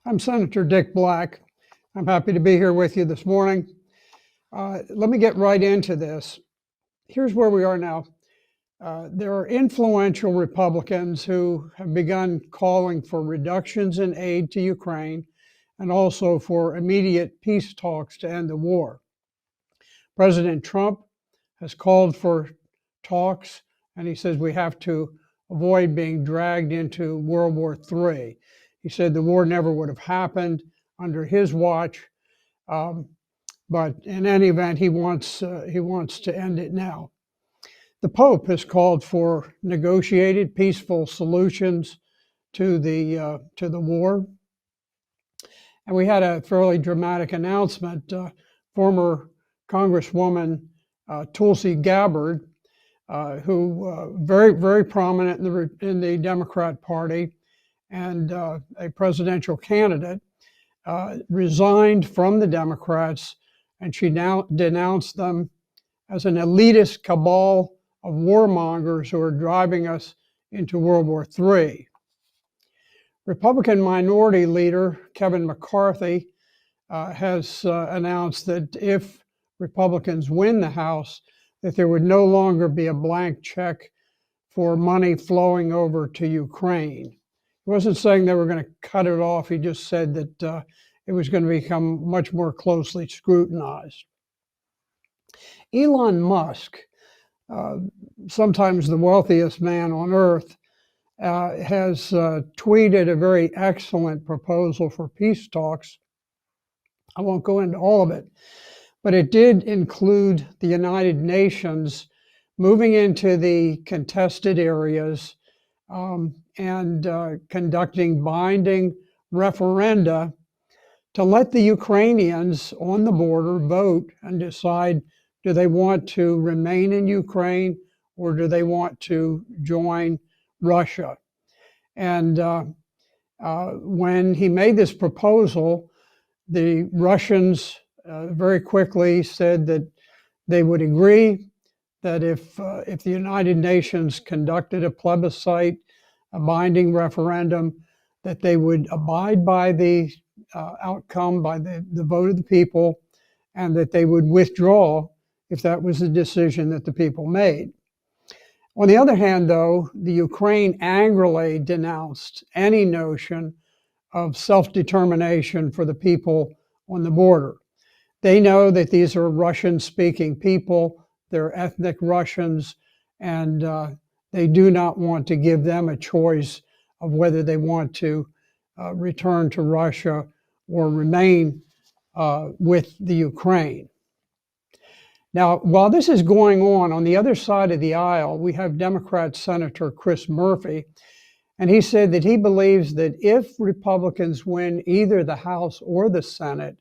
I'm Senator Dick Black. I'm happy to be here with you this morning. Let me get right into this. Here's where we are now. There are influential Republicans who have begun calling for reductions in aid to Ukraine and also for immediate peace talks to end the war. President Trump has called for talks, and he says we have to avoid being dragged into World War III. He said the war never would have happened under his watch, but in any event, he wants to end it now. The Pope has called for negotiated, peaceful solutions to the war, and we had a fairly dramatic announcement. Former Congresswoman Tulsi Gabbard, who very prominent in the Democrat Party and a presidential candidate, resigned from the Democrats, and she now denounced them as an elitist cabal of warmongers who are driving us into World War III. Republican Minority Leader Kevin McCarthy has announced that if Republicans win the House, that there would no longer be a blank check for money flowing over to Ukraine. He wasn't saying they were going to cut it off. He just said that it was going to become much more closely scrutinized. Elon Musk, sometimes the wealthiest man on earth, has tweeted a very excellent proposal for peace talks. I won't go into all of it, but it did include the United Nations moving into the contested areas and conducting binding referenda to let the Ukrainians on the border vote and decide, do they want to remain in Ukraine or do they want to join Russia? And when he made this proposal, the Russians very quickly said that they would agree that if the United Nations conducted a plebiscite, a binding referendum, that they would abide by the outcome, by the vote of the people, and that they would withdraw if that was the decision that the people made. On the other hand, though, the Ukraine angrily denounced any notion of self-determination for the people on the border. They know that these are Russian-speaking people, they're ethnic Russians, and they do not want to give them a choice of whether they want to return to Russia or remain with the Ukraine. Now, while this is going on the other side of the aisle, we have Democrat Senator Chris Murphy, and he said that he believes that if Republicans win either the House or the Senate,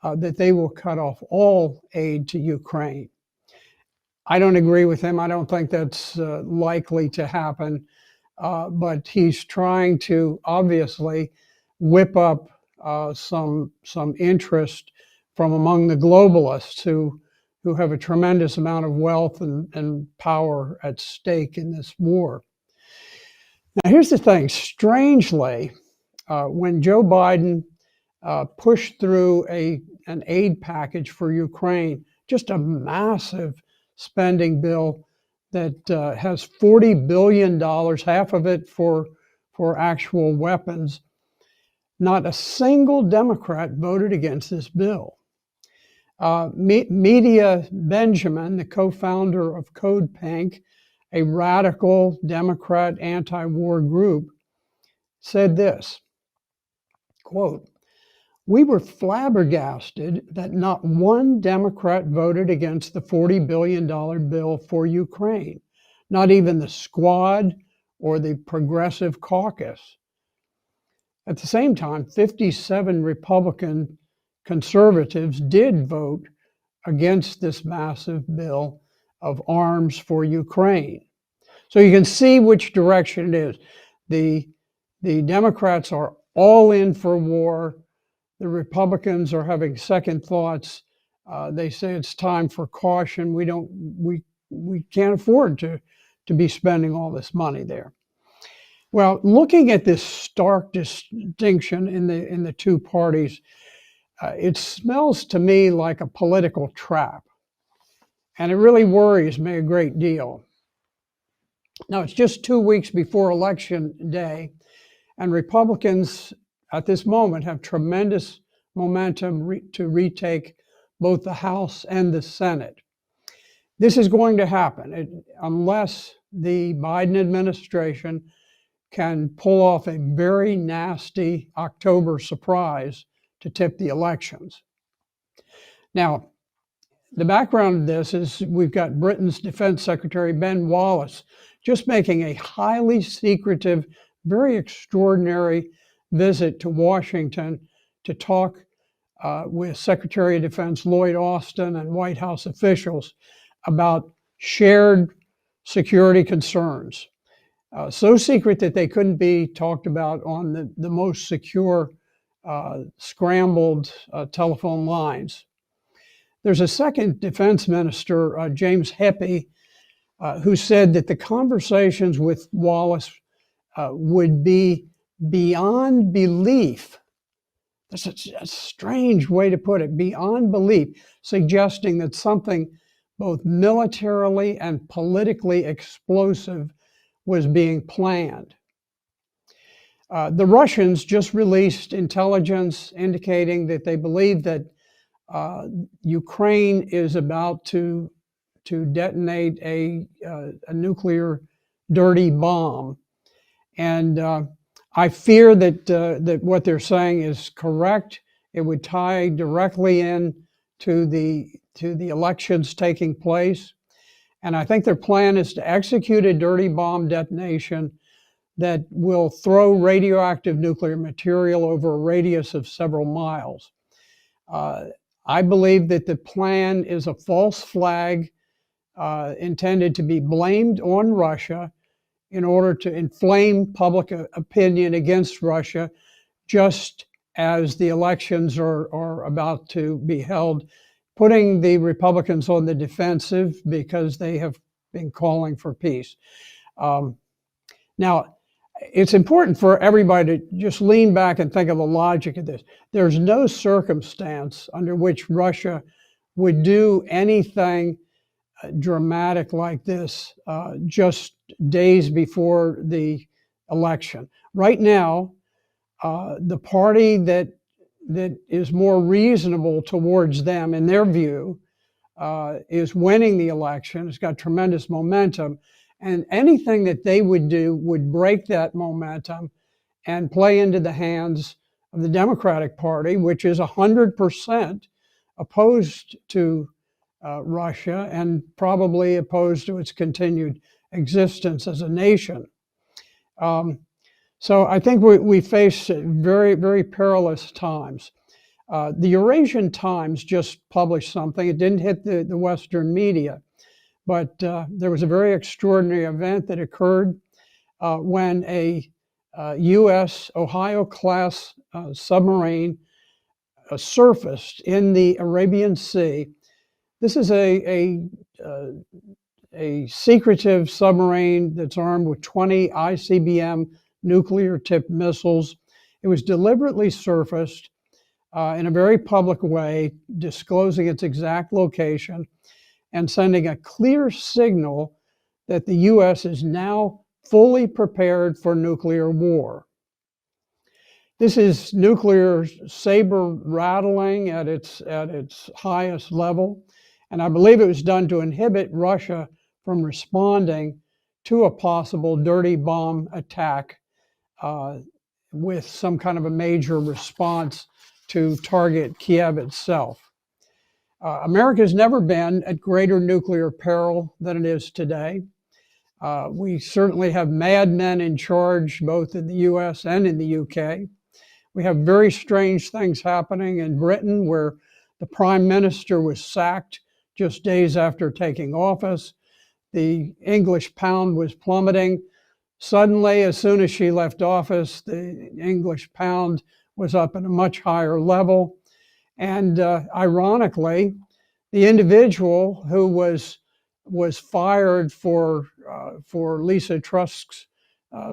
that they will cut off all aid to Ukraine. I don't agree with him. I don't think that's likely to happen, but he's trying to obviously whip up some interest from among the globalists who have a tremendous amount of wealth and power at stake in this war. Now, here's the thing. Strangely, when Joe Biden pushed through an aid package for Ukraine, just a massive spending bill that has $40 billion, half of it for actual weapons, not a single Democrat voted against this bill. Media Benjamin, the co-founder of Code Pink, a radical Democrat anti-war group, said this, quote, "We were flabbergasted that not one Democrat voted against the $40 billion bill for Ukraine, not even the Squad or the Progressive Caucus. At the same time, 57 Republican conservatives did vote against this massive bill of arms for Ukraine." So you can see which direction it is. The Democrats are all in for war. The Republicans are having second thoughts. They say it's time for caution. We can't afford to be spending all this money there. Well, looking at this stark distinction in the two parties, it smells to me like a political trap, and it really worries me a great deal. Now, it's just 2 weeks before Election Day, and Republicans at this moment have tremendous momentum to retake both the House and the Senate. This is going to happen unless the Biden administration can pull off a very nasty October surprise to tip the elections. Now, the background of this is we've got Britain's Defense Secretary Ben Wallace just making a highly secretive, very extraordinary visit to Washington to talk with Secretary of Defense Lloyd Austin and White House officials about shared security concerns. So secret that they couldn't be talked about on the most secure scrambled telephone lines. There's a second defense minister, James Heppy, who said that the conversations with Wallace would be beyond belief. That's a strange way to put it, beyond belief, suggesting that something both militarily and politically explosive was being planned. The Russians just released intelligence indicating that they believe that Ukraine is about to detonate a nuclear dirty bomb, and I fear that what they're saying is correct. It would tie directly in to the elections taking place, and I think their plan is to execute a dirty bomb detonation that will throw radioactive nuclear material over a radius of several miles. I believe that the plan is a false flag intended to be blamed on Russia in order to inflame public opinion against Russia, just as the elections are about to be held, putting the Republicans on the defensive because they have been calling for peace. Now, it's important for everybody to just lean back and think of the logic of this. There's no circumstance under which Russia would do anything dramatic like this just days before the election. Right now, the party that is more reasonable towards them, in their view, is winning the election. It's got tremendous momentum. And anything that they would do would break that momentum and play into the hands of the Democratic Party, which is 100% opposed to Russia and probably opposed to its continued existence as a nation. So I think we face very, very perilous times. The Eurasian Times just published something. It didn't hit the Western media, but there was a very extraordinary event that occurred when a U.S. Ohio-class submarine surfaced in the Arabian Sea. This is a secretive submarine that's armed with 20 ICBM nuclear-tipped missiles. It was deliberately surfaced in a very public way, disclosing its exact location and sending a clear signal that the U.S. is now fully prepared for nuclear war. This is nuclear saber rattling at its highest level, and I believe it was done to inhibit Russia from responding to a possible dirty bomb attack with some kind of a major response to target Kiev itself. America's never been at greater nuclear peril than it is today. We certainly have madmen in charge both in the US and in the UK. We have very strange things happening in Britain where the Prime Minister was sacked just days after taking office. The English pound was plummeting. Suddenly, as soon as she left office, the English pound was up at a much higher level. And ironically, the individual who was fired for Lisa Truss's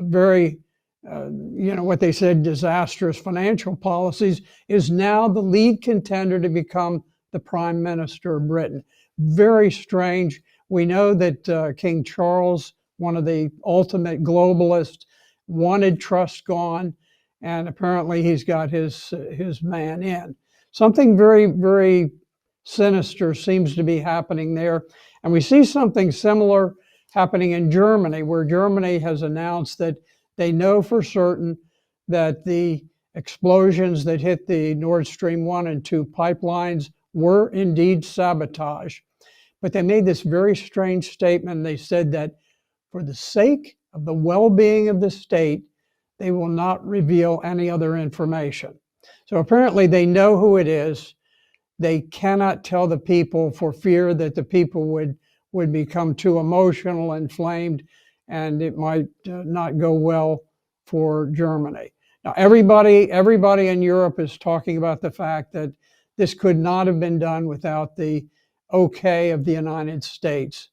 very what they said, disastrous financial policies, is now the lead contender to become the Prime Minister of Britain. Very strange. We know that King Charles, one of the ultimate globalists, wanted Truss gone, and apparently he's got his man in. Something very, very sinister seems to be happening there. And we see something similar happening in Germany, where Germany has announced that they know for certain that the explosions that hit the Nord Stream 1 and 2 pipelines were indeed sabotage. But they made this very strange statement. They said that for the sake of the well-being of the state, they will not reveal any other information. So apparently they know who it is. They cannot tell the people for fear that the people would become too emotional, inflamed, and it might not go well for Germany. Now, everybody in Europe is talking about the fact that this could not have been done without the okay of the United States.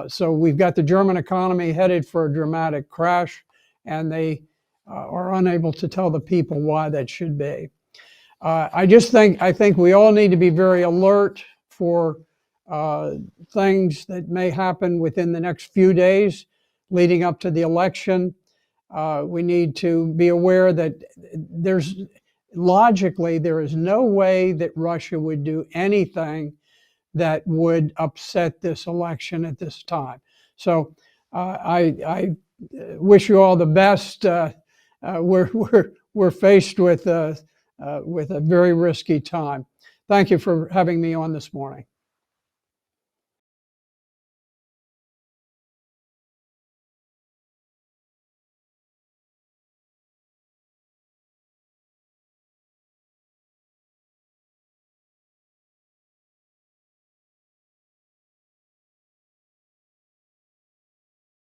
So we've got the German economy headed for a dramatic crash, and they are unable to tell the people why that should be. I think we all need to be very alert for things that may happen within the next few days leading up to the election. We need to be aware that logically, there is no way that Russia would do anything that would upset this election at this time. So I wish you all the best. We're faced with a very risky time. Thank you for having me on this morning.